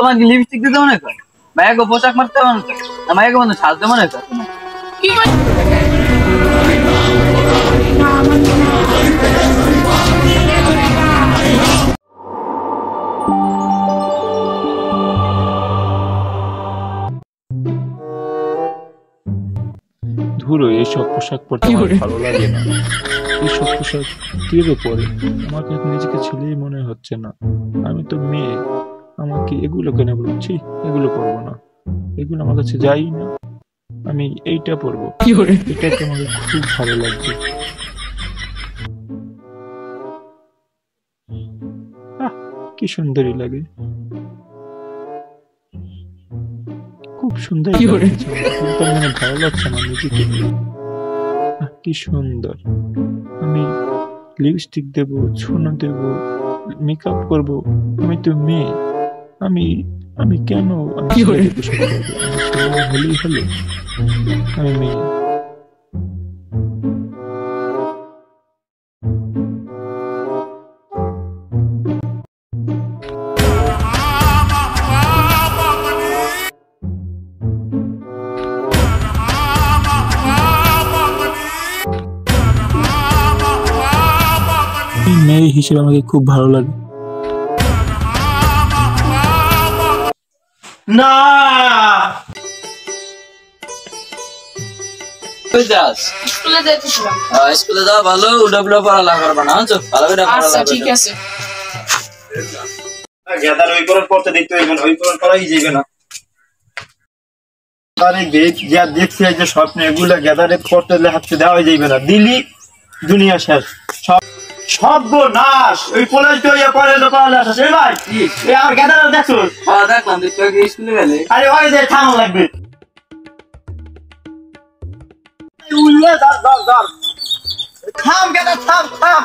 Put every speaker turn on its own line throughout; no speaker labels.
তোমার কি লিপস্টিক দিতে মনে কর? মায়াকে পোশাক মারতে মনে কর? না মায়াকে বন্ধু সাজতে মনে কর? কি
ধুরো এইসব পোশাক পরতে আমার ভালো লাগে না। এইসব পোশাক কিভাবে পরে? আমাকে নিজেকে ছেলেই মনে হচ্ছে না। আমি তো মেয়ে, আমাকে এগুলো কেন বলছি? এগুলো পরবো না, এগুলো আমার কাছে যাই না। আমি এইটা পরবো, এটাকে আমাকে খুব ভালো লাগছে। কি সুন্দরই লাগে, খুব সুন্দর লাগছে, কিন্তু আমার ভালো লাগছে না নিজেকে। কি সুন্দর! আমি লিপস্টিক দেব, ছোনো দেব, মেকআপ করব। আমি তো মেয়ে, আমি আমি কেন ছেলেকে পোশাক করবো? আমি ছেলে হলেই হলো, আমি মেয়ে। মেয়ে হিসেবে আমাকে খুব ভালো লাগে।
না
স্কুলে যাইতেছিলাম।
স্কুলে যাও, ভালো উডাবুডা পড়ালেখা করবা না, ভালো করে
আচ্ছা ঠিক আছে।
গেদার ওই করণ পড়তে দেখতে হইবে না, ওই করণ করাই যাবে না। আরে যা দেখছি যে স্বপ্নে এগুলো গেদারে পড়তে হাতে দেওয়া যাইবে না, দিলি দুনিয়া শেষ। সব সর্বনাশ। ওই কলেজ তো ইয়া পড়ে না পড়ালে আসে ভাই। এই আর গেদার দেখছো?
হ্যাঁ দেখলাম, তুই তো স্কুলে গেলে।
আরে ওই যে থাম লাগবে। উল্লে ধর ধর ধর। থাম গেদার, থাম থাম।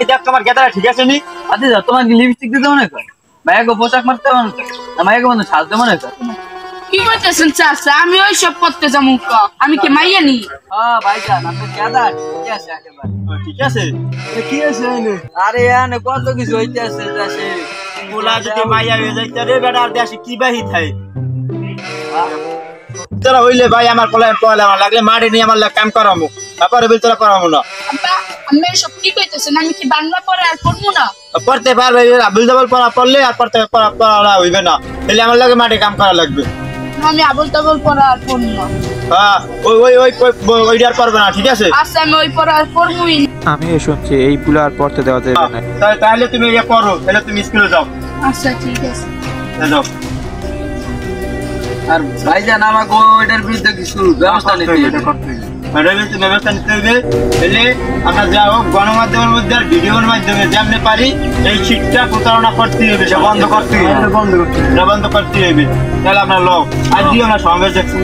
এই দেখ তোমার গেদার ঠিক আছে নি?
আচ্ছা তোমার কি লিপস্টিক দিতে মনে কর? মায়াকে পোশাক মারতে মনে কর? না মায়াকে বন্ধু সাজতে মনে কর?
কি করতেছেন চাচা? আমি ওই সব করতে যাবো, আমি কি মাইয়া নি?
ভাইজান আপনি কেদা ঠিক আছে একেবারে
ঠিক আছে।
কি আছে আরে এনে কত কিছু হইতে আছে দেশে।
মোলা যদি মাইয়া হয়ে যাইতে রে বেটা, আর দেশে কি বাহি থাকে? তোরা হইলে ভাই আমার পড়ালে আমার লাগলে মাঠে নিয়ে আমার কাম করামো, তারপরে বিল তোরা করামো না।
আব্বা আমি সব কি কইতেছেন? আমি কি বাংলা পড়া আর পড়বো না?
পড়তে পারবে, আবুল জাবল পড়া পড়লে আর পড়া হইবে না, তাহলে আমার লাগে মাঠে কাম করা লাগবে।
আমি আবল তাবল পড়া আর পড়বো না।
হ্যাঁ ওই আর পারবে না, ঠিক আছে?
আচ্ছা আমি ওই পড়া আর পড়বোই না।
আমি শুনছি এই পুলা আর পড়তে দেওয়া যাবে না।
তাহলে তুমি ইয়ে করো, তাহলে তুমি স্কুলে যাও।
আচ্ছা ঠিক আছে
যাও।
আর ভাইজান আমাকে ওইটার বিরুদ্ধে কিছু ব্যবস্থা নিতে হবে।
ব্যবস্থা নিতে হবে। তাহলে আমরা যা হোক গণমাধ্যমের মধ্যে আর ভিডিওর মাধ্যমে যেমনি পারি এই শিক্ষা প্রতারণা করতে হবে, বন্ধ করতে হবে, বন্ধ করতে হবে। তাহলে আমরা লোক আজকে আমরা সমাবেশ দেখছি।